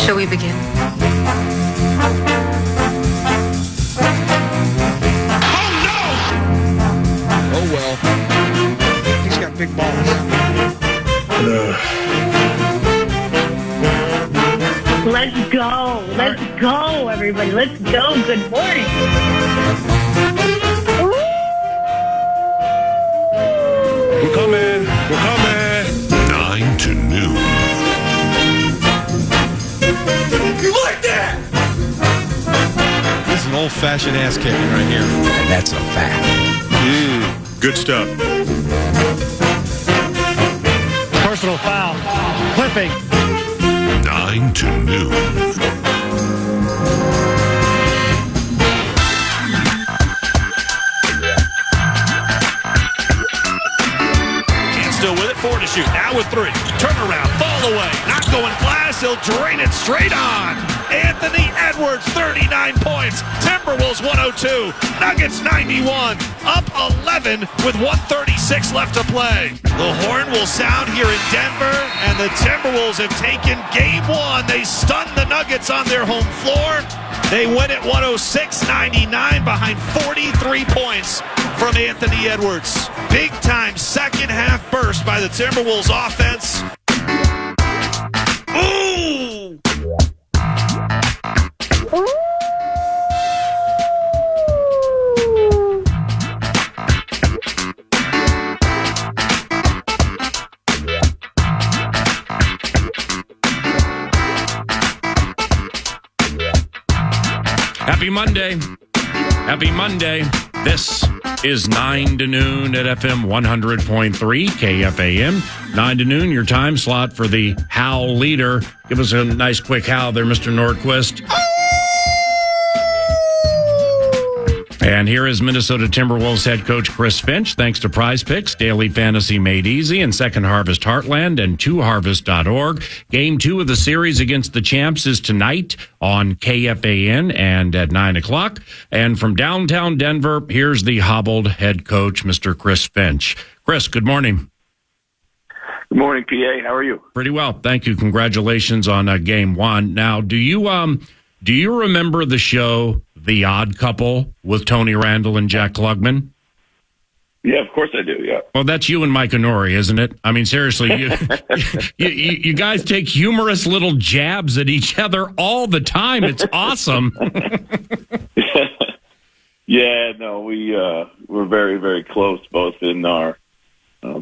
Shall we begin? Oh, well. He's got big balls. Let's go. Let's go, everybody. Let's go. Good morning. We're coming. We're coming. 9 to noon. You like that? This is an old-fashioned ass kicking right here. And that's a fact. Good stuff. Personal foul. Clipping. 9 to noon. Still with it, 4 to shoot. Now with 3. Turnaround, fall away. Not going glass. He'll drain it straight on. Anthony Edwards, 39 points. Timberwolves, 102. Nuggets, 91. Up 11 with 1:36 left to play. The horn will sound here in Denver, and the Timberwolves have taken game 1. They stunned the Nuggets on their home floor. They win at 106-99 behind 43 points from Anthony Edwards. Big-time second-half burst by the Timberwolves offense. Ooh! Happy Monday. Happy Monday. This is 9 to noon at FM 100.3 KFAN. 9 to noon, your time slot for the Howl leader. Give us a nice quick howl there, Mr. Nordquist. And here is Minnesota Timberwolves head coach Chris Finch. Thanks to Prize Picks, Daily Fantasy Made Easy, and Second Harvest Heartland and twoharvest.org. Game 2 of the series against the champs is tonight on KFAN and at 9 o'clock. And from downtown Denver, here's the hobbled head coach, Mr. Chris Finch. Chris, good morning. Good morning, PA. How are you? Pretty well. Thank you. Congratulations on Game 1. Now, do you remember the show The Odd Couple with Tony Randall and Jack Klugman? Yeah, of course I do, yeah. Well, that's you and Mike Honori, isn't it? I mean, seriously, you guys take humorous little jabs at each other all the time. It's awesome. Yeah, no, we're very, very close, both in our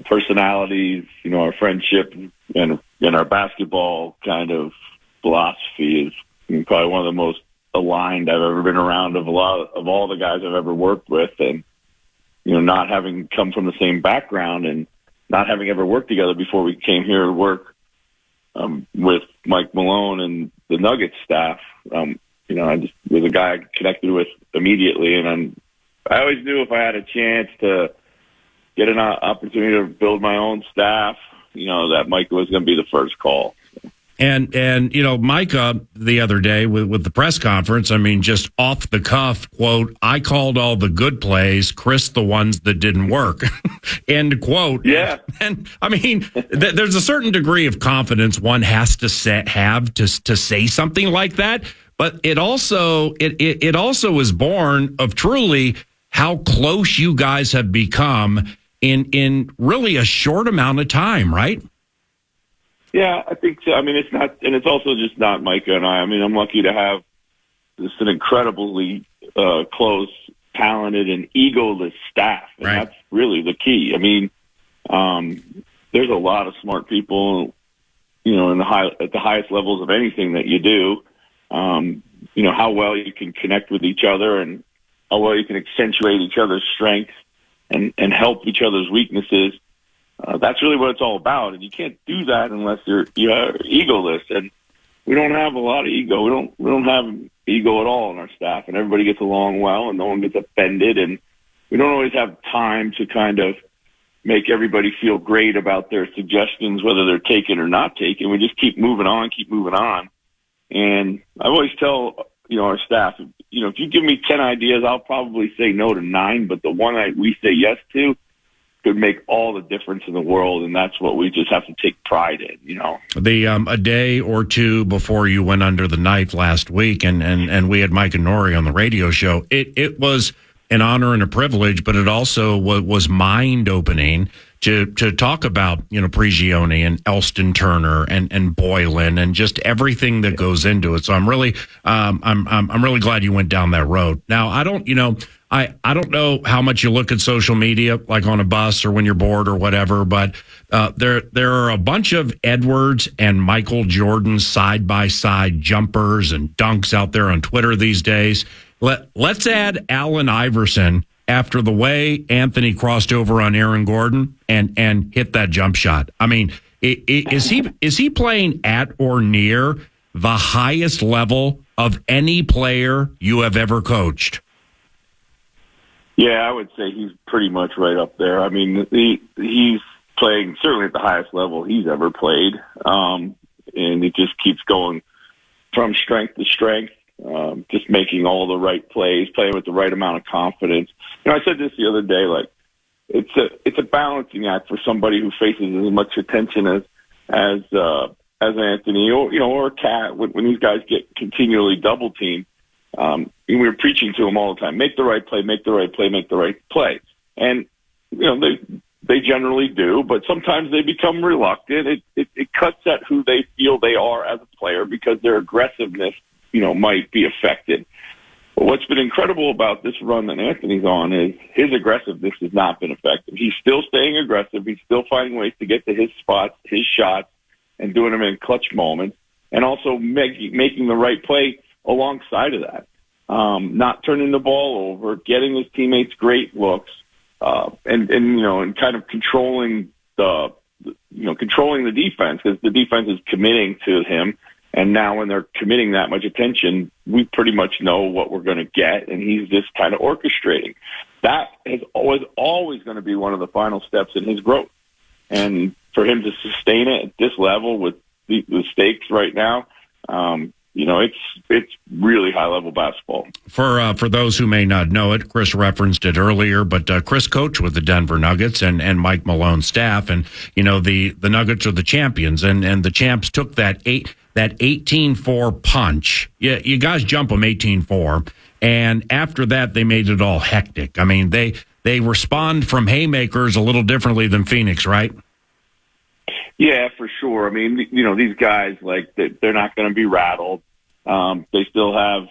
personalities, our friendship, and our basketball kind of philosophy is probably one of the most aligned I've ever been around of all the guys I've ever worked with. And, not having come from the same background and not having ever worked together before we came here to work with Mike Malone and the Nuggets staff, I just was a guy I connected with immediately. And I always knew if I had a chance to get an opportunity to build my own staff, that Mike was going to be the first call. And Micah the other day with the press conference, I mean, just off the cuff, quote, "I called all the good plays, Chris the ones that didn't work." End quote. Yeah. And I mean, there's a certain degree of confidence one has to have to say something like that. But it also is born of truly how close you guys have become in really a short amount of time, right? Yeah, I think so. I mean, it's not, and it's also just not Micah and I. I mean, I'm lucky to have just an incredibly close, talented, and egoless staff, and right. That's really the key. I mean, there's a lot of smart people, at the highest levels of anything that you do. How well you can connect with each other and how well you can accentuate each other's strengths and help each other's weaknesses. That's really what it's all about, and you can't do that unless you're egoless. And we don't have a lot of ego. We don't have ego at all in our staff, and everybody gets along well, and no one gets offended. And we don't always have time to kind of make everybody feel great about their suggestions, whether they're taken or not taken. We just keep moving on. And I always tell our staff, if you give me 10 ideas, I'll probably say no to 9, but the one we say yes to, could make all the difference in the world, and that's what we just have to take pride in, you know. A day or two before you went under the knife last week, and we had Mike and Nori on the radio show, it was an honor and a privilege, but it also was mind-opening to talk about, you know, Prigioni and Elston Turner and Boylan and just everything that goes into it. So I'm really glad you went down that road. Now, I don't know how much you look at social media, like on a bus or when you're bored or whatever, but there are a bunch of Edwards and Michael Jordan side-by-side jumpers and dunks out there on Twitter these days. Let's add Allen Iverson after the way Anthony crossed over on Aaron Gordon and hit that jump shot. I mean, is he playing at or near the highest level of any player you have ever coached? Yeah, I would say he's pretty much right up there. I mean, he's playing certainly at the highest level he's ever played, and it just keeps going from strength to strength. Just making all the right plays, playing with the right amount of confidence. You know, I said this the other day, like it's a balancing act for somebody who faces as much attention as Anthony or Cat when these guys get continually double teamed. We were preaching to them all the time: make the right play, make the right play, make the right play. And you know they generally do, but sometimes they become reluctant. It cuts at who they feel they are as a player because their aggressiveness, you know, might be affected. But what's been incredible about this run that Anthony's on is his aggressiveness has not been affected. He's still staying aggressive. He's still finding ways to get to his spots, his shots, and doing them in clutch moments, and also making the right play alongside of that. Not turning the ball over, getting his teammates great looks, and kind of controlling the defense, because the defense is committing to him. And now when they're committing that much attention, we pretty much know what we're going to get, and he's just kind of orchestrating. That is always going to be one of the final steps in his growth. And for him to sustain it at this level with the stakes right now, it's really high-level basketball. For those who may not know it, Chris referenced it earlier, but Chris coached with the Denver Nuggets and Mike Malone's staff, and you know the Nuggets are the champions, and the champs took that 18-4 punch. Yeah, you guys jump them 18-4, and after that they made it all hectic. I mean, they respond from haymakers a little differently than Phoenix, right? Yeah, for sure. I mean, you know, these guys, like, they're not going to be rattled. They still have,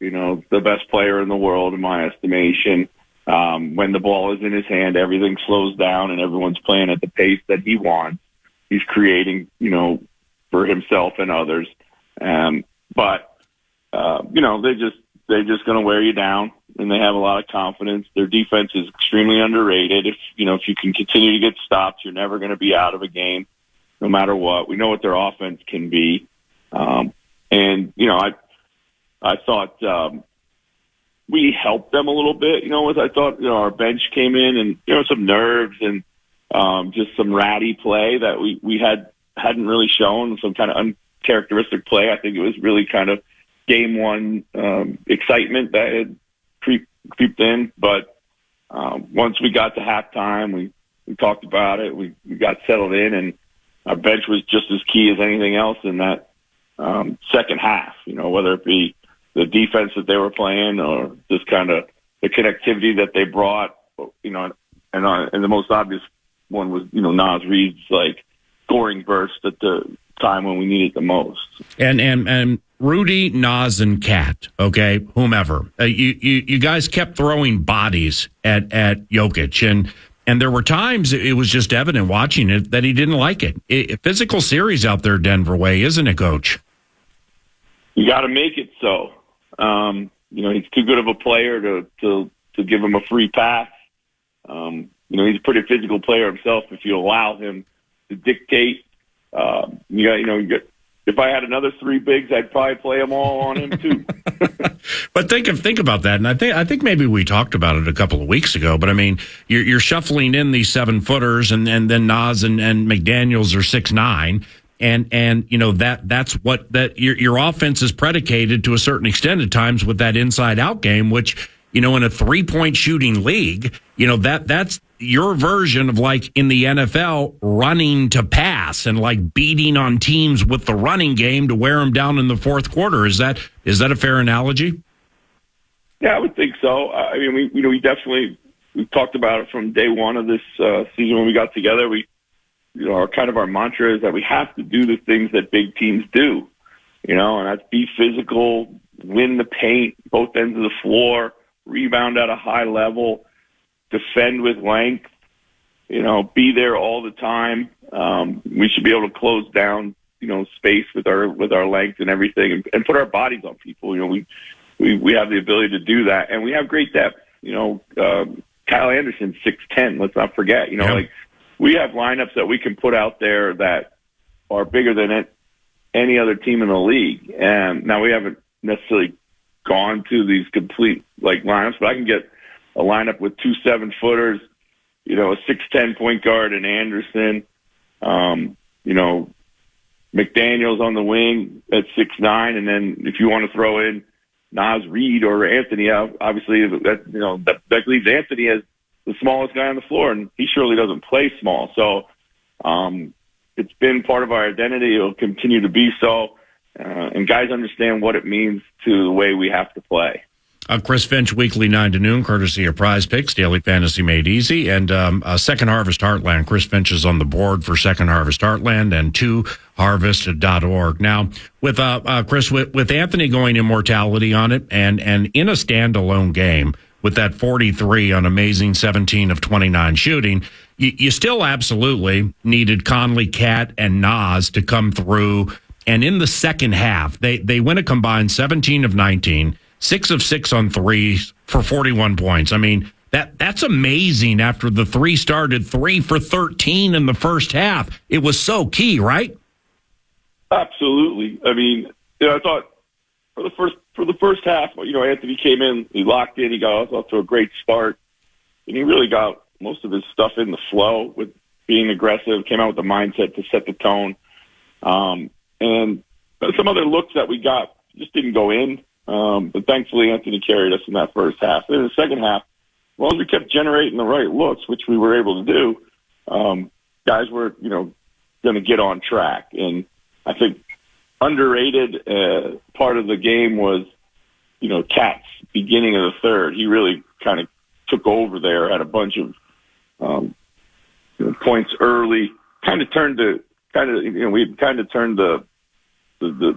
you know, the best player in the world, in my estimation. When the ball is in his hand, everything slows down and everyone's playing at the pace that he wants. He's creating, you know, for himself and others. But they're just going to wear you down, and they have a lot of confidence. Their defense is extremely underrated. If you can continue to get stops, you're never going to be out of a game, no matter what. We know what their offense can be. I thought we helped them a little bit, as I thought, our bench came in and, some nerves and just some ratty play that we hadn't really shown, some kind of uncharacteristic play. I think it was really kind of game one excitement that had creeped in. But once we got to halftime, we talked about it. We got settled in, and our bench was just as key as anything else in that second half, whether it be the defense that they were playing or just kind of the connectivity that they brought, and the most obvious one was, Naz Reid's scoring burst at the time when we needed the most. And Rudy, Naz, and Kat, okay, whomever, you guys kept throwing bodies at Jokic, and there were times it was just evident watching it that he didn't like it. Physical series out there Denver way, isn't it, Coach? You got to make it so. He's too good of a player to give him a free pass. He's a pretty physical player himself. If you allow him to dictate, if I had another three bigs, I'd probably play them all on him too. But think about that, and I think maybe we talked about it a couple of weeks ago. But I mean, you're shuffling in these 7-footers, and then Naz and McDaniels are 6'9". And that's what your offense is predicated to a certain extent at times with that inside out game, which in a 3-point shooting league, that's your version of like in the NFL running to pass and like beating on teams with the running game to wear them down in the fourth quarter. Is that a fair analogy? Yeah, I would think so. I mean, we definitely talked about it from day one of this season when we got together. Our mantra is that we have to do the things that big teams do, and that's be physical, win the paint, both ends of the floor, rebound at a high level, defend with length, be there all the time. We should be able to close down, space with our length and everything, and put our bodies on people. We have the ability to do that, and we have great depth. Kyle Anderson, 6'10". Let's not forget. Like we have lineups that we can put out there that are bigger than any other team in the league. And now we haven't necessarily gone to these complete lineups, but I can get a lineup with 2 7-footers, a 6'10" point guard and Anderson, McDaniels on the wing at 6'9", and then if you want to throw in Naz Reid or Anthony, obviously that leaves Anthony as the smallest guy on the floor, and he surely doesn't play small. So it's been part of our identity. It'll continue to be so, and guys understand what it means to the way we have to play. Chris Finch, weekly 9 to noon, courtesy of Prize Picks, Daily Fantasy Made Easy, and Second Harvest Heartland. Chris Finch is on the board for Second Harvest Heartland and 2harvest.org. Now, with Chris, with Anthony going immortality on it, and in a standalone game with that 43 on amazing 17 of 29 shooting, you still absolutely needed Conley, Cat, and Naz to come through. And in the second half, they went a combined 17 of 19. 6 of 6 on threes for 41 points. I mean, that's amazing after the three started 3 for 13 in the first half. It was so key, right? Absolutely. I mean, I thought for the first half, Anthony came in, he locked in, he got off to a great start, and he really got most of his stuff in the flow with being aggressive, came out with the mindset to set the tone. And some other looks that we got just didn't go in. But thankfully, Anthony carried us in that first half. And in the second half, as long as we kept generating the right looks, which we were able to do, guys were, going to get on track. And I think underrated part of the game was, Cat's beginning of the third. He really kind of took over there, had a bunch of points early, we had turned the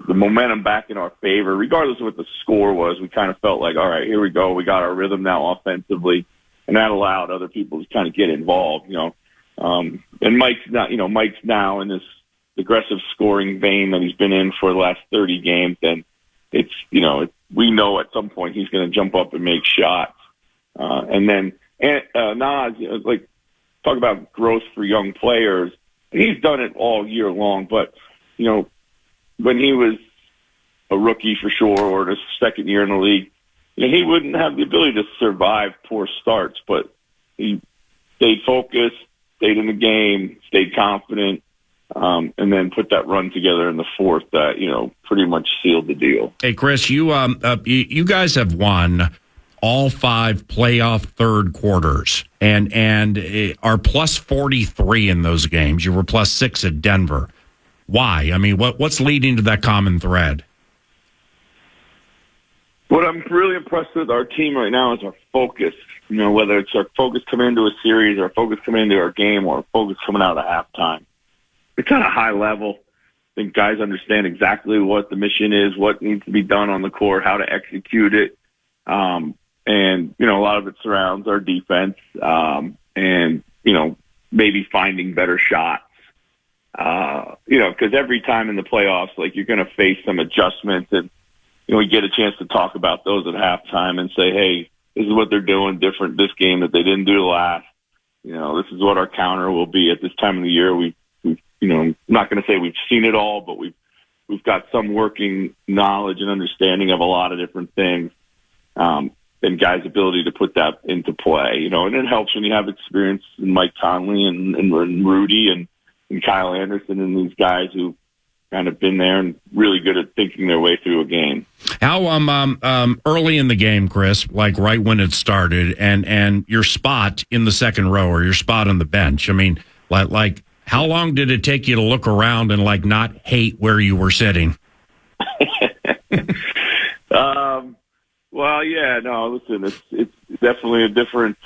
momentum back in our favor, regardless of what the score was. We kind of felt like, all right, here we go. We got our rhythm now offensively, and that allowed other people to kind of get involved, And Mike's now in this aggressive scoring vein that he's been in for the last 30 games, and we know at some point he's going to jump up and make shots. And then Naz, talk about growth for young players. He's done it all year long, but when he was a rookie for sure, or his second year in the league, he wouldn't have the ability to survive poor starts, but he stayed focused, stayed in the game, stayed confident, and then put that run together in the fourth that, pretty much sealed the deal. Hey, Chris, you guys have won all 5 playoff third quarters and are plus 43 in those games. You were plus 6 at Denver. Why? I mean, what's leading to that common thread? What I'm really impressed with our team right now is our focus. Whether it's our focus coming into a series, or focus coming into our game, or focus coming out of halftime. It's at a high level. I think guys understand exactly what the mission is, what needs to be done on the court, how to execute it. And, a lot of it surrounds our defense, and, maybe finding better shots. Because every time in the playoffs, you're going to face some adjustments, and we get a chance to talk about those at halftime and say, hey, this is what they're doing different this game that they didn't do last. This is what our counter will be at this time of the year. I'm not going to say we've seen it all, but we've got some working knowledge and understanding of a lot of different things, and guys' ability to put that into play. And it helps when you have experience in Mike Conley and Rudy and Kyle Anderson and these guys who, kind of been there and really good at thinking their way through a game. How early in the game, Chris, like right when it started, and your spot in the second row or your spot on the bench? I mean, like how long did it take you to look around and like not hate where you were sitting? Well, yeah, no, listen, it's definitely a different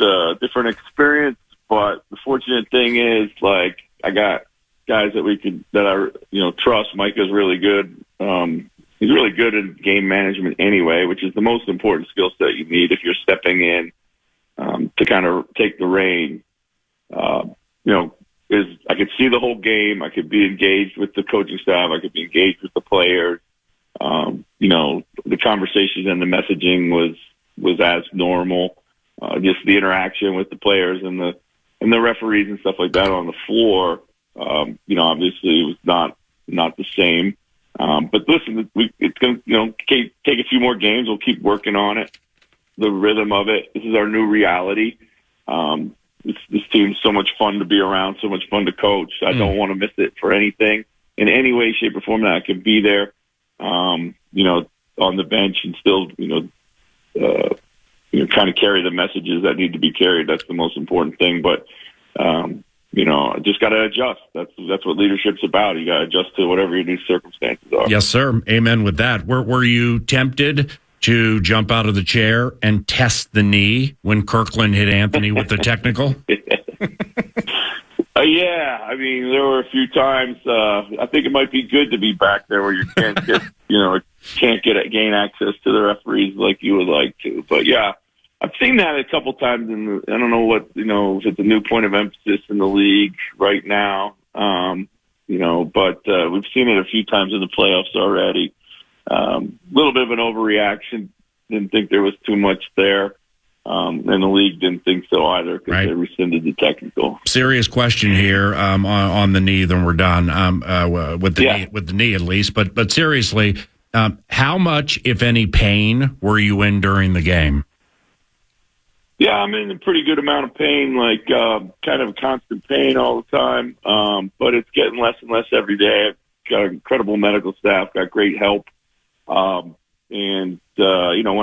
experience, but the fortunate thing is, like, I got guys that I trust. Micah's really good. He's really good at game management anyway, which is the most important skill set you need if you're stepping in to kind of take the reign. I could see the whole game. I could be engaged with the coaching staff. I could be engaged with the players. The conversations and the messaging was as normal. Just the interaction with the players and the referees and stuff like that on the floor. Obviously it was not the same. But listen, it's going to take a few more games. We'll keep working on it. The rhythm of it. This is our new reality. This team's so much fun to be around, so much fun to coach. I don't want to miss it for anything in any way, shape, or form that I can be there. On the bench and still, kind of carry the messages that need to be carried. That's the most important thing. But, just got to adjust. That's what leadership's about. You got to adjust to whatever your new circumstances are. Yes, sir. Amen with that. Were you tempted to jump out of the chair and test the knee when Kirkland hit Anthony with the technical? Yeah, I mean, there were a few times. I think it might be good to be back there where you can't gain access to the referees like you would like to. But yeah, I've seen that a couple times, and I don't know what if it's a new point of emphasis in the league right now. But we've seen it a few times in the playoffs already. A little bit of an overreaction. Didn't think there was too much there. And the league didn't think so either because they rescinded the technical. Serious question here on the knee, then we're done with the knee at least. But seriously, how much, if any, pain were you in during the game? Yeah, I'm in a pretty good amount of pain, like kind of constant pain all the time. But it's getting less and less every day. I've got an incredible medical staff, got great help. When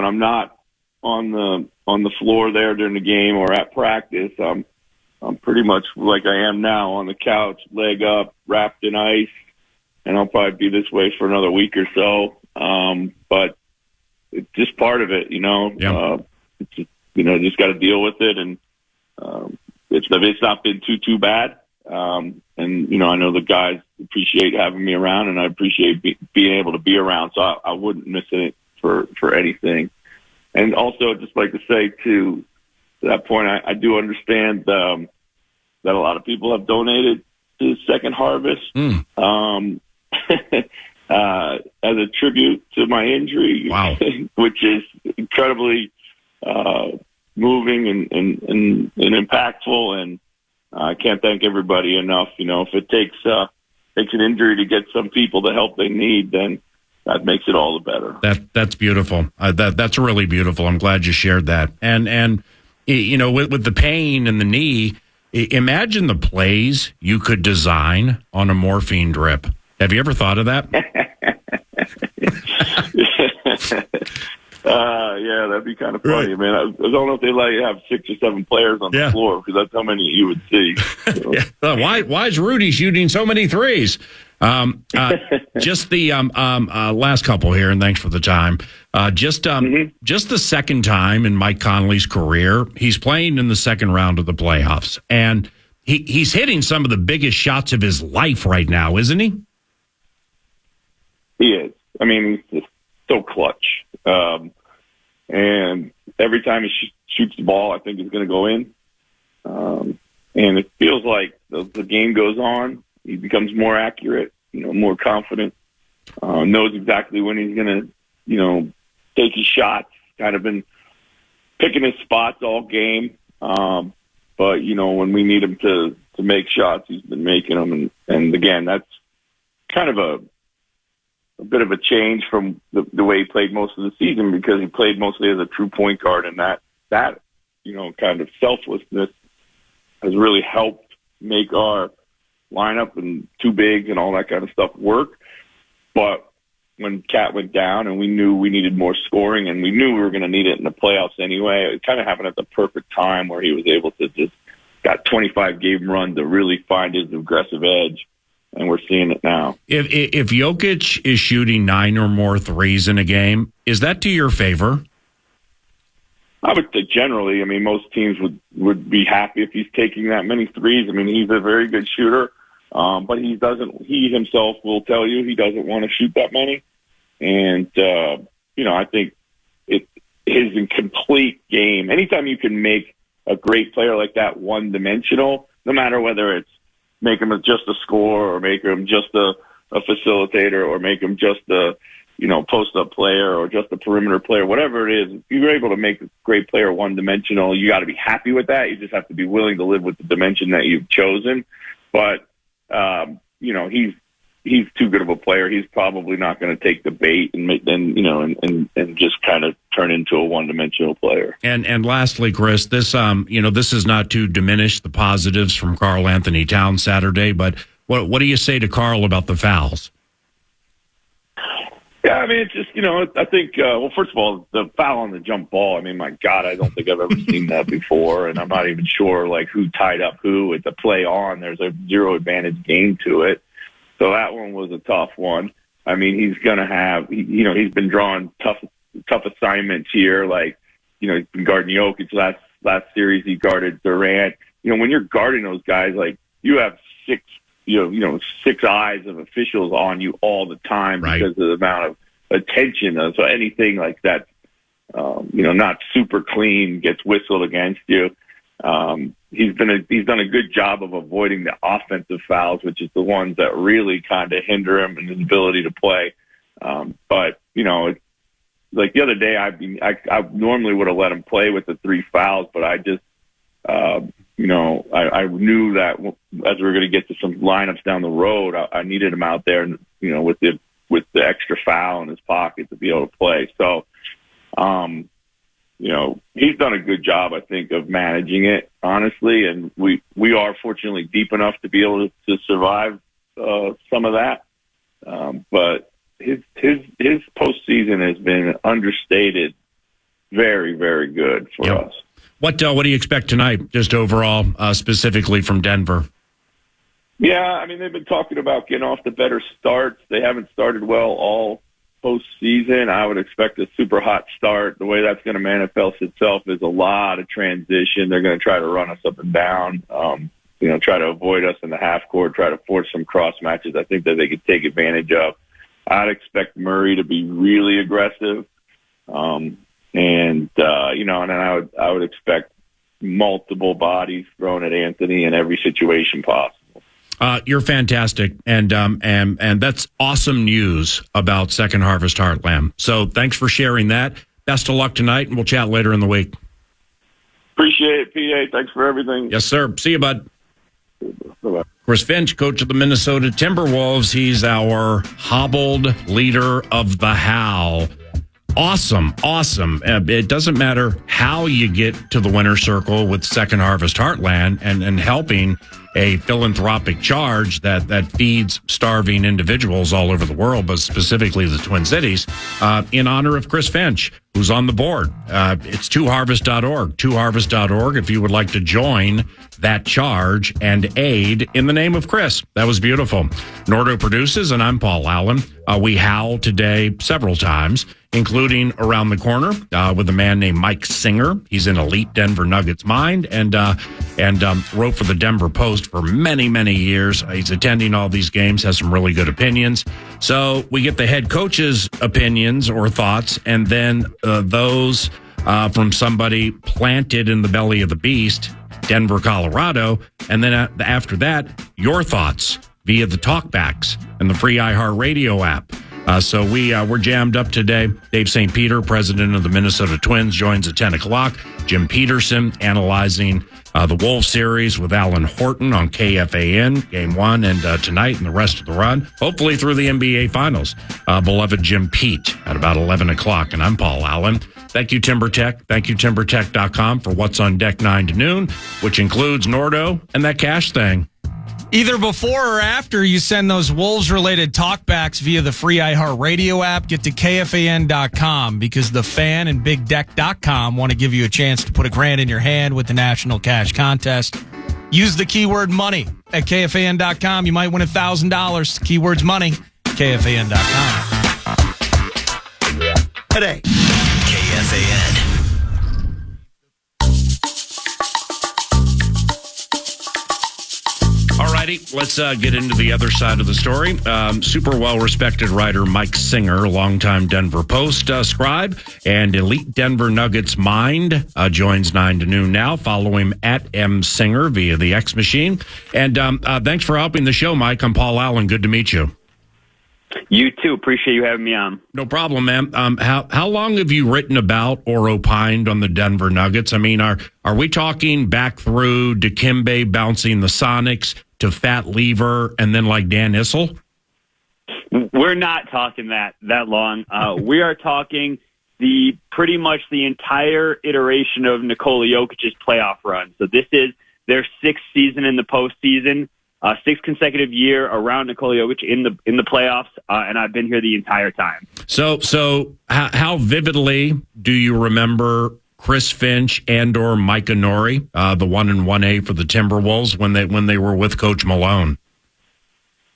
I'm not on the floor there during the game or at practice, I'm pretty much like I am now on the couch, leg up, wrapped in ice, and I'll probably be this way for another week or so. But it's just part of it, It's just, just got to deal with it, and it's not been too bad. I know the guys appreciate having me around, and I appreciate being able to be around, so I wouldn't miss it for anything. And also, I'd just like to say to that point, I do understand that a lot of people have donated to Second Harvest as a tribute to my injury, wow. which is incredibly moving and impactful. And I can't thank everybody enough. If it takes an injury to get some people the help they need, then that makes it all the better. That's beautiful. That's really beautiful. I'm glad you shared that. And with the pain in the knee, imagine the plays you could design on a morphine drip. Have you ever thought of that? Yeah, that'd be kind of funny, man. I don't know if they let you have 6 or 7 players on the floor, because that's how many you would see. So. Why is Rudy shooting so many threes? Just the last couple here, and thanks for the time. Just the second time in Mike Conley's career, he's playing in the second round of the playoffs, and he's hitting some of the biggest shots of his life right now, isn't he? He is. I mean, he's just so clutch. And every time he shoots the ball, I think it's going to go in. And it feels like the game goes on, he becomes more accurate, more confident, knows exactly when he's going to, take his shots, kind of been picking his spots all game. But, when we need him to make shots, he's been making them. And again, that's kind of a bit of a change from the way he played most of the season, because he played mostly as a true point guard, and that kind of selflessness has really helped make our lineup and two bigs and all that kind of stuff work. but when Cat went down and we knew we needed more scoring and we knew we were going to need it in the playoffs anyway, it kind of happened at the perfect time where he was able to just got 25 game run to really find his aggressive edge. And we're seeing it now. If Jokic is shooting 9 or more threes in a game, is that to your favor? I would say generally, I mean, most teams would be happy if he's taking that many threes. I mean, he's a very good shooter, but he himself will tell you he doesn't want to shoot that many. And, I think his incomplete game, anytime you can make a great player like that one-dimensional, no matter whether it's make him just a scorer or make him just a facilitator or make him just a, post-up player or just a perimeter player, whatever it is, if you're able to make a great player one-dimensional, you got to be happy with that. You just have to be willing to live with the dimension that you've chosen. But, he's too good of a player. He's probably not going to take the bait and just kind of turn into a one-dimensional player. And lastly, Chris, this this is not to diminish the positives from Karl Anthony Towns Saturday, but what do you say to Karl about the fouls? Yeah, I mean, it's just, I think, first of all, the foul on the jump ball, I mean, my God, I don't think I've ever seen that before, and I'm not even sure, who tied up who. It's a play on. There's a zero advantage game to it. So that one was a tough one. I mean, he's going to have, he's been drawing tough assignments here. He's been guarding Jokic last series. He guarded Durant. When you're guarding those guys, you have six eyes of officials on you all the time, right, because of the amount of attention. So anything like that, not super clean gets whistled against you. He's done a good job of avoiding the offensive fouls, which is the ones that really kind of hinder him in his ability to play. But it's like the other day, I normally would have let him play with the 3 fouls, but I just, I knew that as we were going to get to some lineups down the road, I needed him out there, with the extra foul in his pocket to be able to play. So, he's done a good job, I think, of managing it, honestly, and we are fortunately deep enough to be able to survive some of that. But his postseason has been understated, very, very good for us. What do you expect tonight, just overall, specifically from Denver? Yeah, I mean, they've been talking about getting off to better starts. They haven't started well all postseason. I would expect a super hot start. The way that's going to manifest itself is a lot of transition. They're going to try to run us up and down, try to avoid us in the half court, try to force some cross matches I think that they could take advantage of. I'd expect Murray to be really aggressive. And then I would expect multiple bodies thrown at Anthony in every situation possible. You're fantastic, and that's awesome news about Second Harvest Heartland. So thanks for sharing that. Best of luck tonight, and we'll chat later in the week. Appreciate it, PA. Thanks for everything. Yes, sir. See you, bud. Bye-bye. Chris Finch, coach of the Minnesota Timberwolves. He's our hobbled leader of the Howl. Awesome. It doesn't matter how you get to the winner's circle with Second Harvest Heartland and helping a philanthropic charge that feeds starving individuals all over the world, but specifically the Twin Cities, in honor of Chris Finch, who's on the board. It's twoharvest.org, twoharvest.org, if you would like to join that charge and aid in the name of Chris. That was beautiful. Nordo produces, and I'm Paul Allen. We howl today several times, including around the corner with a man named Mike Singer. He's an elite Denver Nuggets mind and wrote for the Denver Post for many, many years. He's attending all these games, has some really good opinions. So we get the head coach's opinions or thoughts, and then those from somebody planted in the belly of the beast, Denver, Colorado. And then after that, your thoughts via the talkbacks and the free iHeartRadio app. So we're jammed up today. Dave St. Peter, president of the Minnesota Twins, joins at 10 o'clock. Jim Peterson analyzing the Wolves series with Alan Horton on KFAN, Game 1, and tonight and the rest of the run, hopefully through the NBA Finals. Beloved Jim Pete at about 11 o'clock. And I'm Paul Allen. Thank you, TimberTech. Thank you, TimberTech.com for what's on deck 9 to noon, which includes Nordo and that cash thing. Either before or after you send those Wolves-related talkbacks via the free iHeartRadio app, get to KFAN.com because the Fan and BigDeck.com want to give you a chance to put $1,000 in your hand with the National Cash Contest. Use the keyword money at KFAN.com. You might win $1,000. Keywords money, KFAN.com. Today. KFAN. Alrighty, let's get into the other side of the story. Super well-respected writer Mike Singer, longtime Denver Post scribe, and elite Denver Nuggets mind joins 9 to noon now. Follow him at msinger via the X Machine. And thanks for helping the show, Mike. I'm Paul Allen. Good to meet you. You too. Appreciate you having me on. No problem, man. How long have you written about or opined on the Denver Nuggets? I mean, are we talking back through Dikembe bouncing the Sonics to Fat Lever and then like Dan Issel? We're not talking that long. We are talking pretty much the entire iteration of Nikola Jokic's playoff run. So this is their 6th season in the postseason. 6th consecutive year around Nikola Jokic in the playoffs, and I've been here the entire time. So how vividly do you remember Chris Finch and/or Micah Nori, the 1 and 1A for the Timberwolves when they were with Coach Malone?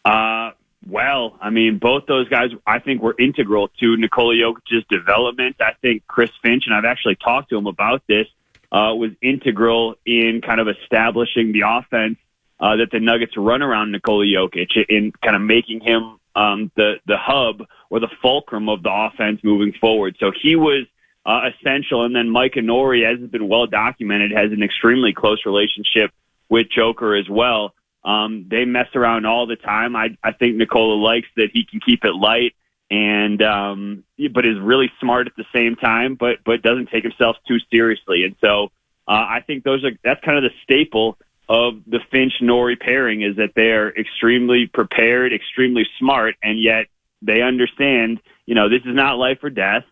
Well, I mean, both those guys I think were integral to Nikola Jokic's development. I think Chris Finch, and I've actually talked to him about this, was integral in kind of establishing the offense that the Nuggets run around Nikola Jokic, in kind of making him the hub or the fulcrum of the offense moving forward. So he was essential. And then Micah Nori, as has been well documented, has an extremely close relationship with Joker as well. They mess around all the time. I think Nikola likes that he can keep it light and but is really smart at the same time, but doesn't take himself too seriously. And so I think that's kind of the staple of the Finch-Nori pairing, is that they're extremely prepared, extremely smart, and yet they understand, this is not life or death,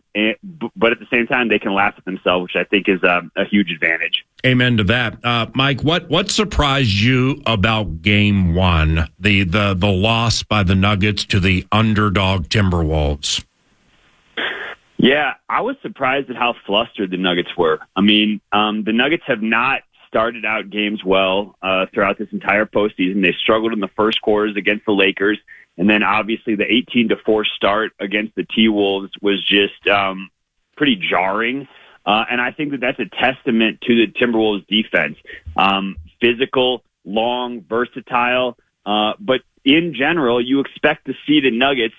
but at the same time, they can laugh at themselves, which I think is a huge advantage. Amen to that. Mike, what surprised you about Game 1, the loss by the Nuggets to the underdog Timberwolves? Yeah, I was surprised at how flustered the Nuggets were. I mean, the Nuggets have not started out games well throughout this entire postseason. They struggled in the first quarters against the Lakers, and then obviously the 18-4 start against the T-Wolves was just pretty jarring. And I think that's a testament to the Timberwolves defense. Physical, long, versatile, but in general, you expect to see the Nuggets,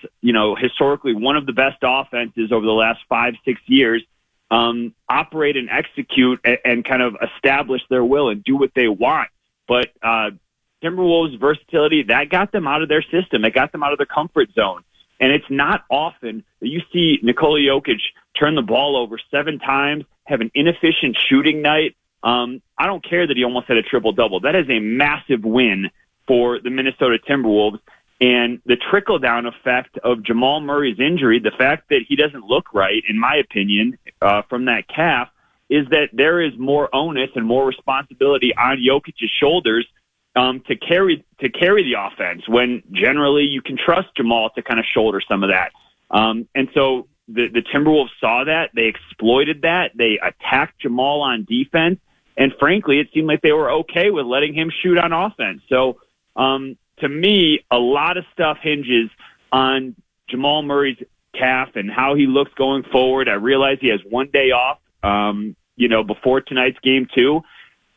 historically one of the best offenses over the last 5-6 years, operate and execute and kind of establish their will and do what they want. But Timberwolves' versatility, that got them out of their system. It got them out of their comfort zone. And it's not often that you see Nikola Jokic turn the ball over 7 times, have an inefficient shooting night. I don't care that he almost had a triple-double. That is a massive win for the Minnesota Timberwolves. And the trickle-down effect of Jamal Murray's injury, the fact that he doesn't look right, in my opinion, from that calf, is that there is more onus and more responsibility on Jokic's shoulders to carry the offense, when generally you can trust Jamal to kind of shoulder some of that. And so the Timberwolves saw that. They exploited that. They attacked Jamal on defense. And frankly, it seemed like they were okay with letting him shoot on offense. So, to me, a lot of stuff hinges on Jamal Murray's calf and how he looks going forward. I realize he has 1 day off, before tonight's game 2,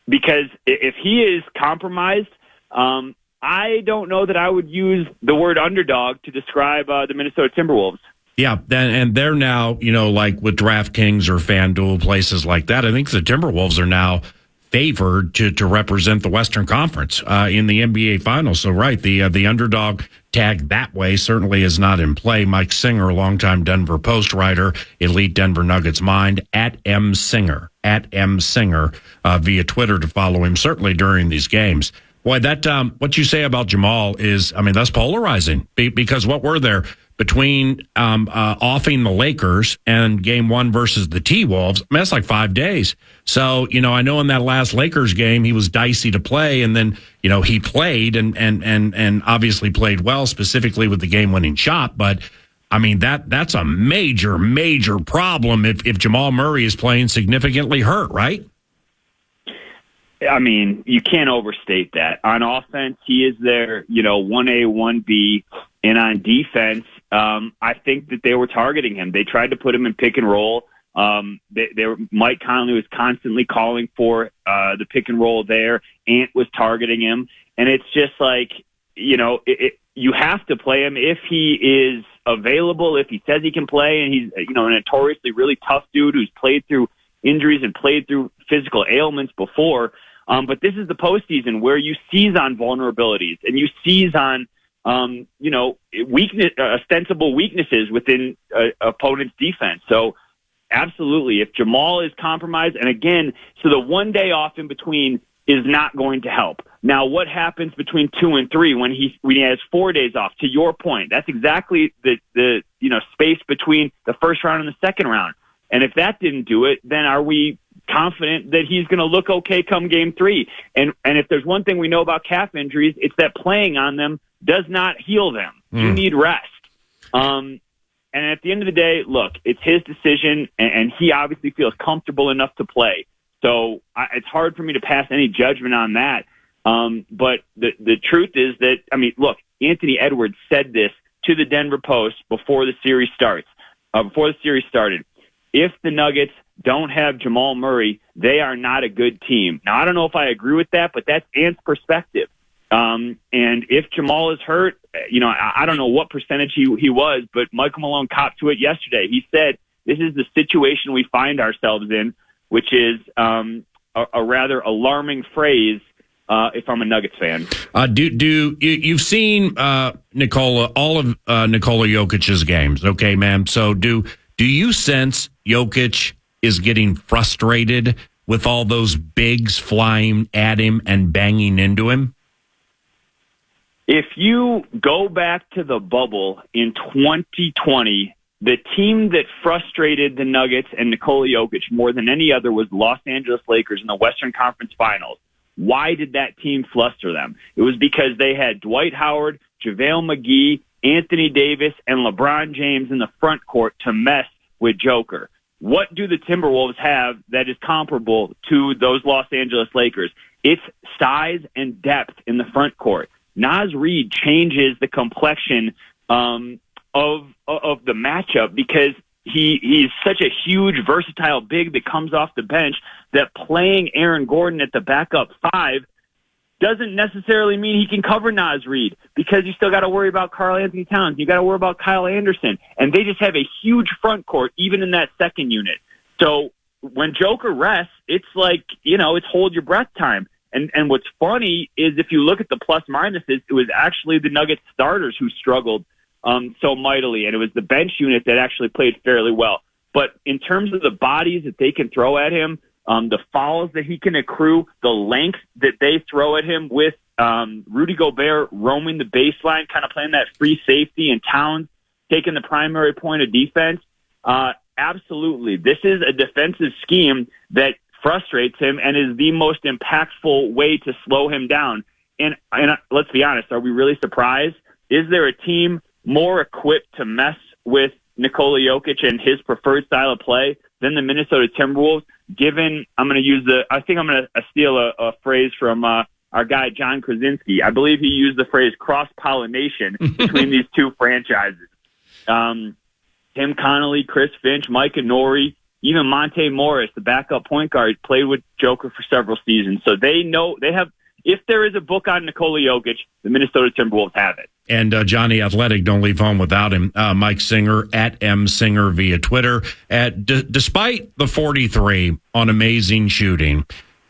because if he is compromised, I don't know that I would use the word underdog to describe the Minnesota Timberwolves. Yeah, and they're now, like with DraftKings or FanDuel, places like that, I think the Timberwolves are now favored to represent the Western Conference in the NBA Finals. So, right, the underdog tag that way certainly is not in play. Mike Singer, longtime Denver Post writer, elite Denver Nuggets mind, at msinger via Twitter to follow him, certainly during these games. Boy, that what you say about Jamal is, that's polarizing, because what were there between offing the Lakers and game 1 versus the T-Wolves, I mean, that's like 5 days. So, I know in that last Lakers game, he was dicey to play, and then, he played and obviously played well, specifically with the game-winning shot. But, I mean, that's a major, major problem if Jamal Murray is playing significantly hurt, right? I mean, you can't overstate that. On offense, he is their, 1A, 1B, and on defense, I think that they were targeting him. They tried to put him in pick and roll. Mike Conley was constantly calling for the pick and roll there. Ant was targeting him, and it's just like, you have to play him if he is available, if he says he can play, and he's a notoriously really tough dude who's played through injuries and played through physical ailments before. But this is the postseason where you seize on vulnerabilities and you seize on, ostensible weaknesses within opponent's defense. So absolutely, if Jamal is compromised, and again, so the 1 day off in between is not going to help. Now, what happens between 2 and 3 when he has 4 days off? To your point, that's exactly the space between the first round and the second round. And if that didn't do it, then are we confident that he's going to look okay come game 3? And if there's one thing we know about calf injuries, it's that playing on them does not heal them. You need rest. And at the end of the day, look, it's his decision, and he obviously feels comfortable enough to play. So it's hard for me to pass any judgment on that. But the truth is that, I mean, look, Anthony Edwards said this to the Denver Post before the series started. If the Nuggets don't have Jamal Murray, they are not a good team. Now, I don't know if I agree with that, but that's Ant's perspective. And if Jamal is hurt, I don't know what percentage he was, but Michael Malone copped to it yesterday. He said, this is the situation we find ourselves in, which is a rather alarming phrase if I'm a Nuggets fan. You've seen Nikola, all of Nikola Jokic's games, okay, ma'am? So do you sense Jokic is getting frustrated with all those bigs flying at him and banging into him? If you go back to the bubble in 2020, the team that frustrated the Nuggets and Nikola Jokic more than any other was Los Angeles Lakers in the Western Conference Finals. Why did that team fluster them? It was because they had Dwight Howard, JaVale McGee, Anthony Davis, and LeBron James in the front court to mess with Joker. What do the Timberwolves have that is comparable to those Los Angeles Lakers? It's size and depth in the front court. Naz Reid changes the complexion of the matchup because he's such a huge, versatile big that comes off the bench that playing Aaron Gordon at the backup 5 doesn't necessarily mean he can cover Naz Reid because you still got to worry about Karl Anthony Towns. You got to worry about Kyle Anderson. And they just have a huge front court, even in that second unit. So when Joker rests, it's like, it's hold your breath time. And what's funny is if you look at the plus minuses, it was actually the Nuggets starters who struggled so mightily, and it was the bench unit that actually played fairly well. But in terms of the bodies that they can throw at him, the fouls that he can accrue, the length that they throw at him with Rudy Gobert roaming the baseline, kind of playing that free safety, and Towns taking the primary point of defense, absolutely. This is a defensive scheme that frustrates him and is the most impactful way to slow him down. And let's be honest, are we really surprised? Is there a team more equipped to mess with Nikola Jokic and his preferred style of play than the Minnesota Timberwolves? Given, I'm going to steal a phrase from our guy John Krasinski. I believe he used the phrase cross-pollination between these two franchises. Tim Connolly, Chris Finch, Mike Nori, even Monte Morris, the backup point guard, played with Joker for several seasons. So they know they have. If there is a book on Nikola Jokic, the Minnesota Timberwolves have it. And Johnny Athletic, don't leave home without him. Mike Singer, at @MSinger via Twitter. Despite the 43 on amazing shooting,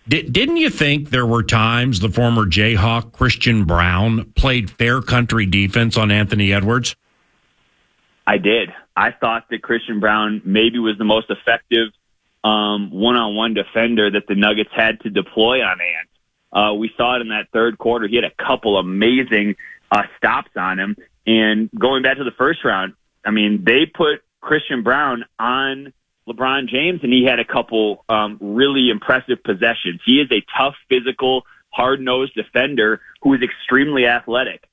didn't you think there were times the former Jayhawk Christian Brown played fair country defense on Anthony Edwards? I did. I thought that Christian Brown maybe was the most effective one-on-one defender that the Nuggets had to deploy on Ant. We saw it in that third quarter. He had a couple amazing stops on him. And going back to the first round, I mean, they put Christian Brown on LeBron James, and he had a couple really impressive possessions. He is a tough, physical, hard-nosed defender who is extremely athletic.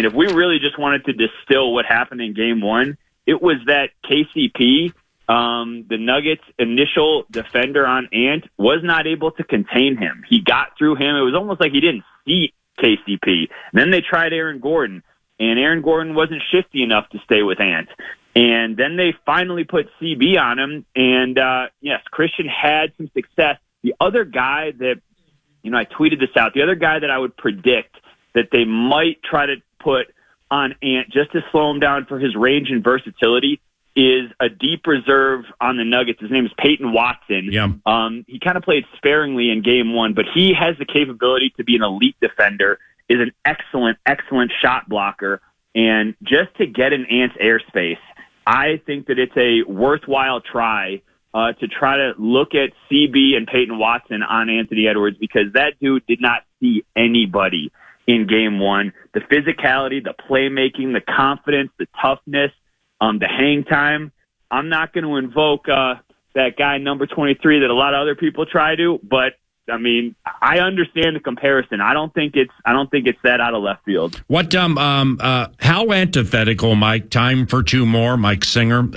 If we really just wanted to distill what happened in Game 1, it was that KCP, the Nuggets' initial defender on Ant, was not able to contain him. He got through him. It was almost like he didn't see KCP. And then they tried Aaron Gordon, and Aaron Gordon wasn't shifty enough to stay with Ant. And then they finally put CB on him, and yes, Christian had some success. The other guy that, I tweeted this out, the other guy that I would predict that they might try to put on Ant just to slow him down for his range and versatility is a deep reserve on the Nuggets. His name is Peyton Watson. Yeah. He kind of played sparingly in Game 1, but he has the capability to be an elite defender, is an excellent, excellent shot blocker, and just to get in Ant's airspace, I think that it's a worthwhile try to try to look at CB and Peyton Watson on Anthony Edwards, because that dude did not see anybody in Game 1. The physicality, the playmaking, the confidence, the toughness, the hang time. I'm not going to invoke that guy number 23 that a lot of other people try to, but I mean, I understand the comparison. I don't think it's that out of left field. What how antithetical, Mike? Time for two more, Mike Singer.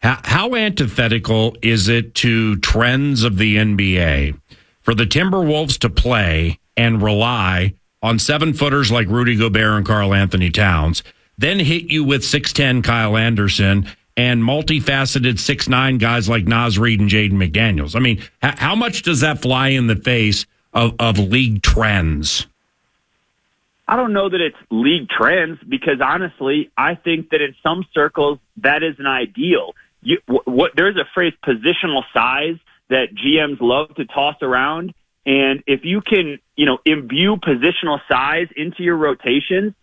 How antithetical is it to trends of the NBA for the Timberwolves to play and rely on 7-footers like Rudy Gobert and Karl Anthony Towns, then hit you with 6'10" Kyle Anderson and multifaceted 6'9" guys like Naz Reid and Jaden McDaniels? I mean, how much does that fly in the face of league trends? I don't know that it's league trends, because honestly, I think that in some circles that is an ideal. There's a phrase, positional size, that GMs love to toss around. And if you can, imbue positional size into your rotations,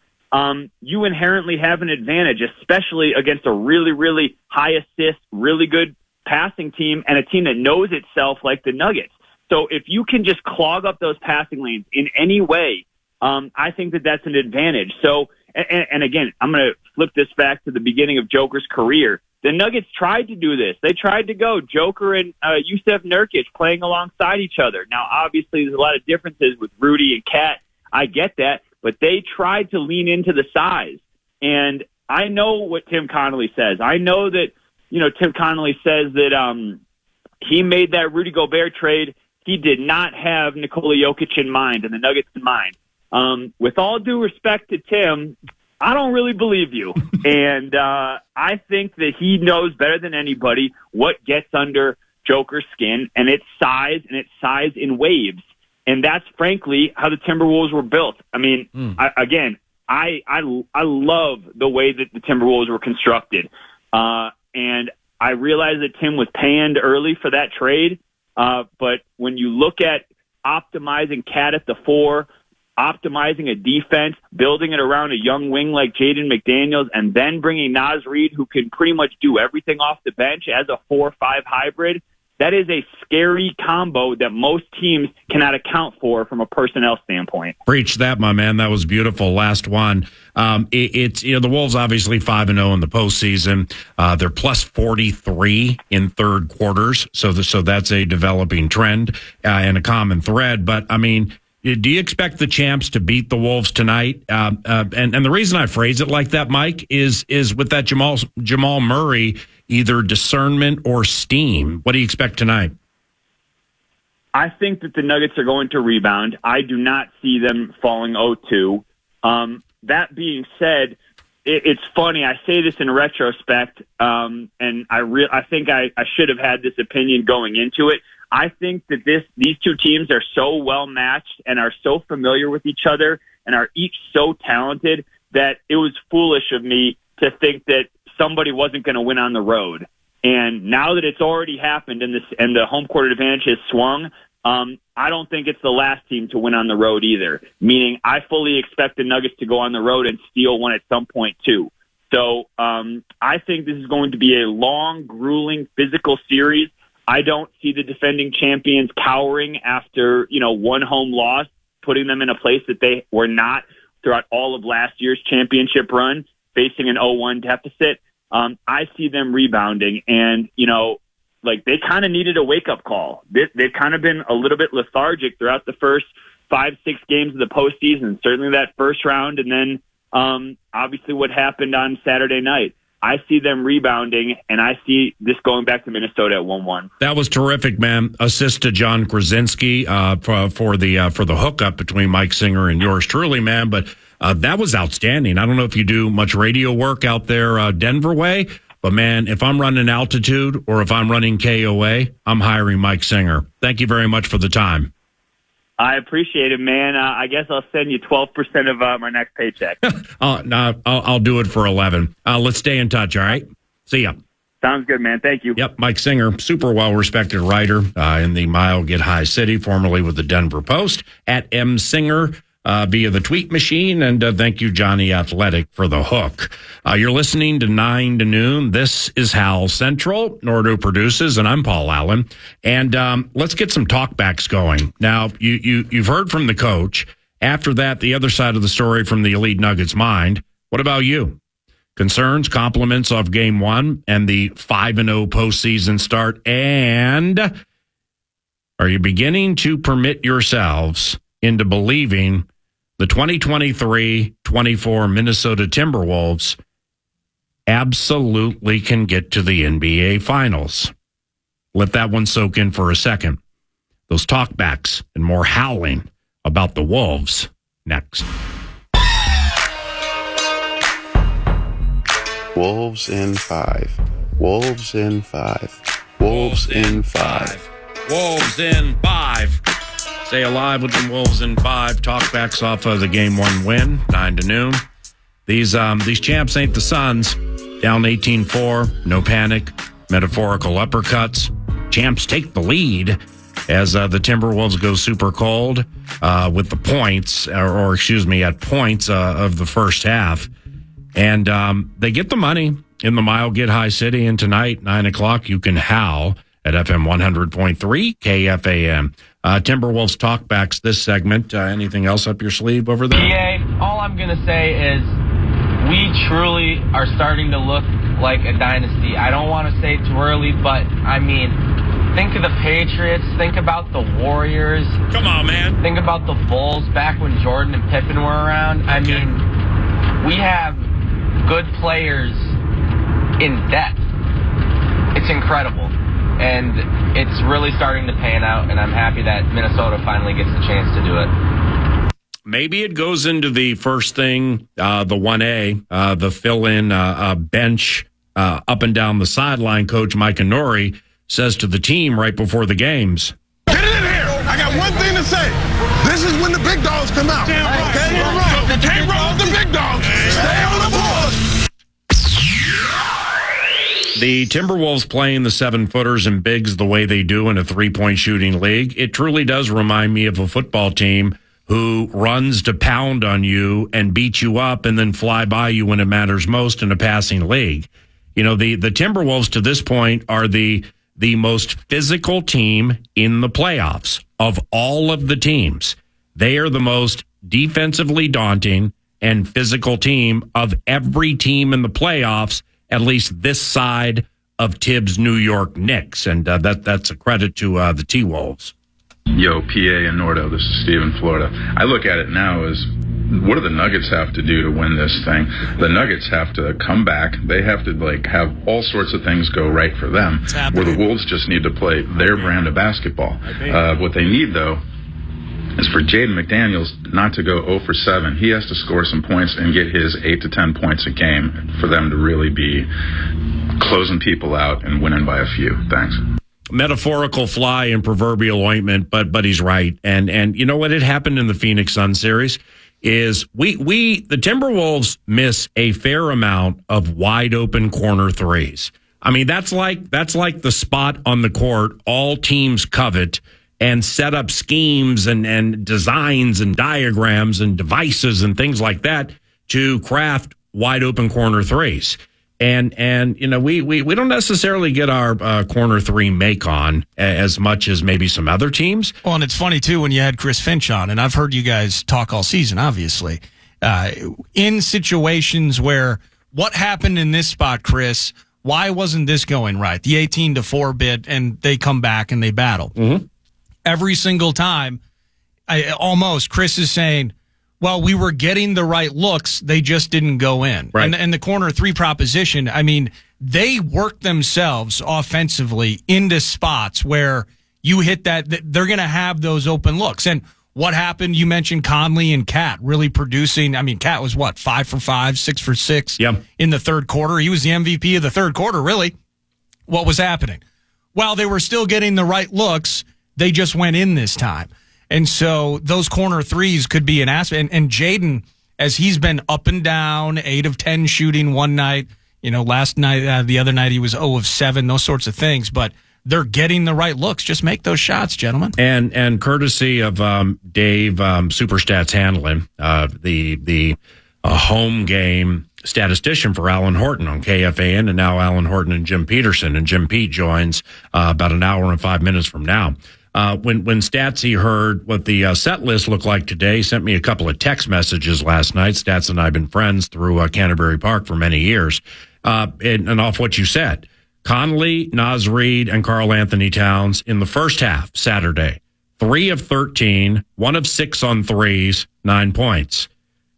you inherently have an advantage, especially against a really, really high assist, really good passing team and a team that knows itself like the Nuggets. So if you can just clog up those passing lanes in any way, I think that that's an advantage. So, and again, I'm going to flip this back to the beginning of Joker's career. The Nuggets tried to do this. They tried to go Joker and Yusef Nurkic playing alongside each other. Now, obviously, there's a lot of differences with Rudy and Kat. I get that. But they tried to lean into the size. And I know what Tim Connolly says. I know that, Tim Connolly says that he made that Rudy Gobert trade. He did not have Nikola Jokic in mind and the Nuggets in mind. With all due respect to Tim, I don't really believe you. And I think that he knows better than anybody what gets under Joker's skin, and it's size in waves. And that's frankly how the Timberwolves were built. I mean, I love the way that the Timberwolves were constructed. And I realize that Tim was panned early for that trade. But when you look at optimizing Cat at the 4, optimizing a defense, building it around a young wing like Jaden McDaniels, and then bringing Naz Reid, who can pretty much do everything off the bench as a 4-5 hybrid, that is a scary combo that most teams cannot account for from a personnel standpoint. Preach that, my man. That was beautiful. Last one. It's the Wolves obviously 5-0 in the postseason. They're plus 43 in third quarters. So that's a developing trend and a common thread. But I mean, do you expect the champs to beat the Wolves tonight? And the reason I phrase it like that, Mike, is with that Jamal Murray, either discernment or steam. What do you expect tonight? I think that the Nuggets are going to rebound. I do not see them falling 0-2. That being said, it's funny. I say this in retrospect, and I think I should have had this opinion going into it. I think that these two teams are so well matched and are so familiar with each other and are each so talented that it was foolish of me to think that somebody wasn't going to win on the road. And now that it's already happened and the home court advantage has swung, I don't think it's the last team to win on the road either. Meaning, I fully expect the Nuggets to go on the road and steal one at some point too. So I think this is going to be a long, grueling, physical series. I don't see the defending champions cowering after, one home loss, putting them in a place that they were not throughout all of last year's championship run. facing an 0-1 deficit. I see them rebounding, and, like they kind of needed a wake-up call. They've kind of been a little bit lethargic throughout the first 5-6 games of the postseason, certainly that first round, and then obviously what happened on Saturday night. I see them rebounding, and I see this going back to Minnesota at 1-1. That was terrific, man. Assist to John Krasinski for the hookup between Mike Singer and yours truly, man. But that was outstanding. I don't know if you do much radio work out there Denver way, but, man, if I'm running Altitude or if I'm running KOA, I'm hiring Mike Singer. Thank you very much for the time. I appreciate it, man. I guess I'll send you 12% of my next paycheck. No, I'll do it for 11. Let's stay in touch, all right? See ya. Sounds good, man. Thank you. Yep, Mike Singer, super well-respected writer in the Mile Get High City, formerly with the Denver Post, at M. Singer via the tweet machine. And thank you, Johnny Athletic, for the hook. You're listening to 9 to Noon. This is Howell Central. Nordo produces, and I'm Paul Allen. And let's get some talkbacks going. Now, you've heard from the coach. After that, the other side of the story from the Elite Nuggets mind. What about you? Concerns, compliments of Game 1 and the 5-0 postseason start. And are you beginning to permit yourselves into believing the 2023-24 Minnesota Timberwolves absolutely can get to the NBA Finals? Let that one soak in for a second. Those talkbacks and more howling about the Wolves next. Wolves in 5. Wolves in 5. Wolves in 5. Wolves in 5. Stay alive with the Wolves in 5. Talkbacks off of the Game 1 win, 9 to noon. These champs ain't the Suns. Down 18-4, no panic, metaphorical uppercuts. Champs take the lead as the Timberwolves go super cold with the points, or excuse me, at points of the first half. And they get the money in the Mile Get High City. And tonight, 9 o'clock, you can howl at FM 100.3 KFAN. Timberwolves talkbacks this segment. Anything else up your sleeve over there? PA, all I'm going to say is we truly are starting to look like a dynasty. I don't want to say too early, but, I mean, think of the Patriots. Think about the Warriors. Come on, man. Think about the Bulls back when Jordan and Pippen were around. Okay. I mean, we have good players in depth. It's incredible. And it's really starting to pan out, and I'm happy that Minnesota finally gets the chance to do it. Maybe it goes into the first thing, the 1A, the fill-in bench up and down the sideline. Coach Mike Inori says to the team right before the games, "Get in here! I got one thing to say. This is when the big dogs come out. Okay? Can't roll with the big dogs. Stay on the board." The Timberwolves playing the 7-footers and bigs the way they do in a three-point shooting league, it truly does remind me of a football team who runs to pound on you and beat you up and then fly by you when it matters most in a passing league. You know, the Timberwolves to this point are the most physical team in the playoffs of all of the teams. They are the most defensively daunting and physical team of every team in the playoffs, at least this side of Tibbs' New York Knicks. And that's a credit to the T-Wolves. Yo, PA and Nordo, this is Steve in Florida. I look at it now as, what do the Nuggets have to do to win this thing? The Nuggets have to come back. They have to have all sorts of things go right for them, where the Wolves just need to play their brand of basketball. What they need, though, is for Jaden McDaniels not to go 0 for 7. He has to score some points and get his 8 to 10 points a game for them to really be closing people out and winning by a few. Thanks. Metaphorical fly in proverbial ointment, but he's right. And you know what had happened in the Phoenix Suns series is the Timberwolves miss a fair amount of wide open corner threes. I mean, that's like the spot on the court all teams covet and set up schemes and designs and diagrams and devices and things like that to craft wide open corner threes. And you know, we don't necessarily get our corner three make on as much as maybe some other teams. Well, and it's funny, too, when you had Chris Finch on, and I've heard you guys talk all season, obviously, in situations where what happened in this spot, Chris? Why wasn't this going right? The 18-4 bid, and they come back and they battle. Mm-hmm. Every single time, Chris is saying, well, we were getting the right looks, they just didn't go in. Right. And the corner three proposition, I mean, they work themselves offensively into spots where you hit that, they're going to have those open looks. And what happened? You mentioned Conley and Cat really producing. I mean, Cat was 5 for 5, 6 for 6 in the third quarter. He was the MVP of the third quarter, really. What was happening? While they were still getting the right looks, they just went in this time. And so those corner threes could be an aspect. And Jaden, as he's been up and down, 8 of 10 shooting one night, last night, the other night he was 0 of 7, those sorts of things. But they're getting the right looks. Just make those shots, gentlemen. And courtesy of Dave Superstats Hanlon, the home game statistician for Alan Horton on KFAN, and now Alan Horton and Jim Peterson. And Jim Pete joins about an hour and 5 minutes from now. When Statsy heard what the set list looked like today, he sent me a couple of text messages last night. Stats and I have been friends through Canterbury Park for many years. And off what you said, Conley, Naz Reid, and Karl Anthony Towns in the first half Saturday, 3 of 13, 1 of 6 on threes, 9 points.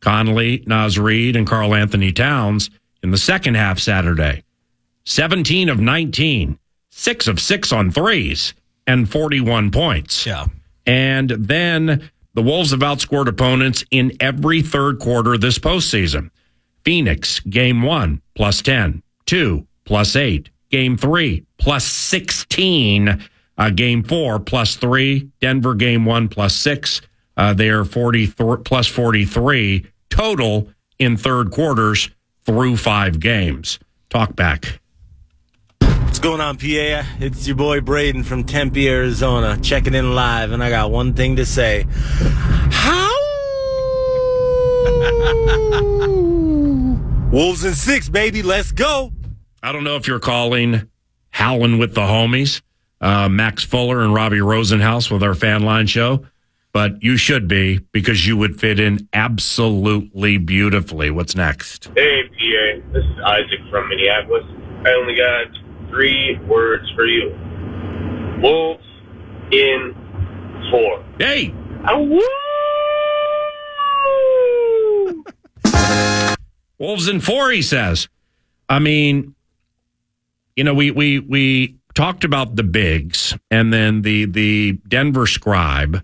Conley, Naz Reid, and Karl Anthony Towns in the second half Saturday, 17 of 19, 6 of 6 on threes, and 41 points. Yeah. And then the Wolves have outscored opponents in every third quarter this postseason. Phoenix, game 1, plus 10. 2, plus 8. Game 3, plus 16. Game 4, plus 3. Denver, game 1, plus 6. They are plus 43 total in third quarters through 5 games. Talk back. What's going on, PA? It's your boy Braden from Tempe, Arizona, checking in live, and I got one thing to say. Wolves in 6, baby. Let's go. I don't know if you're calling Howlin' with the Homies, Max Fuller and Robbie Rosenhaus with our Fan Line show, but you should be, because you would fit in absolutely beautifully. What's next? Hey, PA. This is Isaac from Minneapolis. I only got 3 words for you. Wolves in 4. Hey! Wolves in 4, he says. I mean, we talked about the bigs, and then the Denver scribe,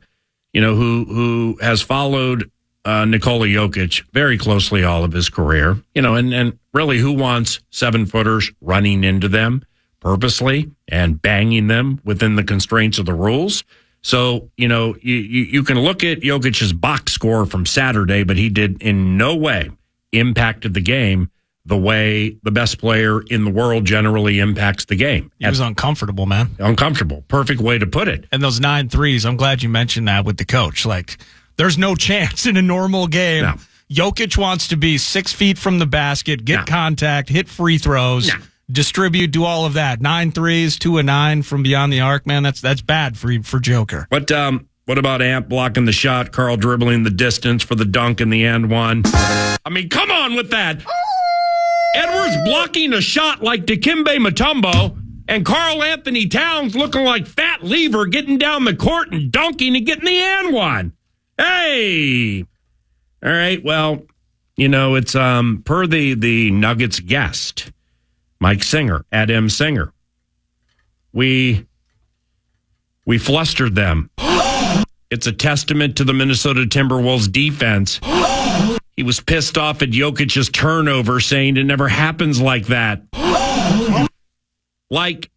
who has followed Nikola Jokic very closely all of his career, and really who wants 7-footers running into them purposely and banging them within the constraints of the rules. So, you can look at Jokic's box score from Saturday, but he did in no way impacted the game the way the best player in the world generally impacts the game. He was uncomfortable, man. Uncomfortable. Perfect way to put it. And those 9 threes, I'm glad you mentioned that with the coach. Like, there's no chance in a normal game. No. Jokic wants to be 6 feet from the basket, get contact, hit free throws, distribute, do all of that. 9 threes, 2 of 9 from beyond the arc, man. That's bad for Joker. But what about Ant blocking the shot, Carl dribbling the distance for the dunk in the end one? I mean, come on with that. Edwards blocking a shot like Dikembe Mutombo, and Karl Anthony Towns looking like Fat Lever getting down the court and dunking and getting the and one. Hey! All right, well, it's per the Nuggets guest, Mike Singer, at M. Singer. We flustered them. It's a testament to the Minnesota Timberwolves defense. He was pissed off at Jokic's turnover, saying it never happens like that. Like,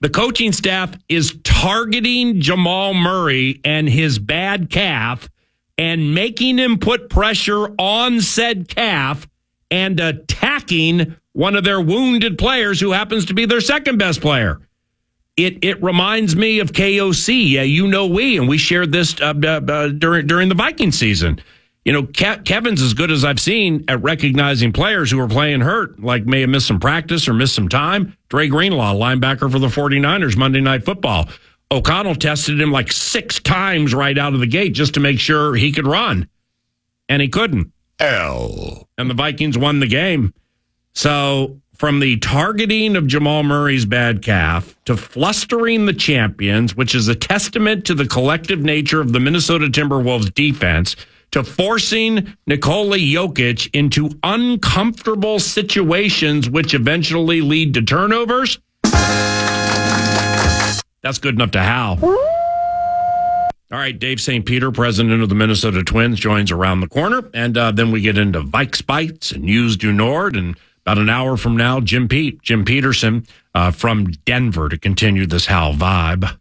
the coaching staff is targeting Jamal Murray and his bad calf and making him put pressure on said calf and attacking one of their wounded players who happens to be their second best player. It reminds me of KOC. And we shared this during the Viking season. Kevin's as good as I've seen at recognizing players who are playing hurt, like may have missed some practice or missed some time. Dre Greenlaw, linebacker for the 49ers, Monday Night Football. O'Connell tested him like 6 times right out of the gate just to make sure he could run. And he couldn't. And the Vikings won the game. So from the targeting of Jamal Murray's bad calf to flustering the champions, which is a testament to the collective nature of the Minnesota Timberwolves defense, to forcing Nikola Jokic into uncomfortable situations, which eventually lead to turnovers. That's good enough to Hal. All right, Dave St. Peter, president of the Minnesota Twins, joins around the corner. And then we get into Vikes Bites and News du Nord. And about an hour from now, Jim Peterson from Denver to continue this Hal vibe.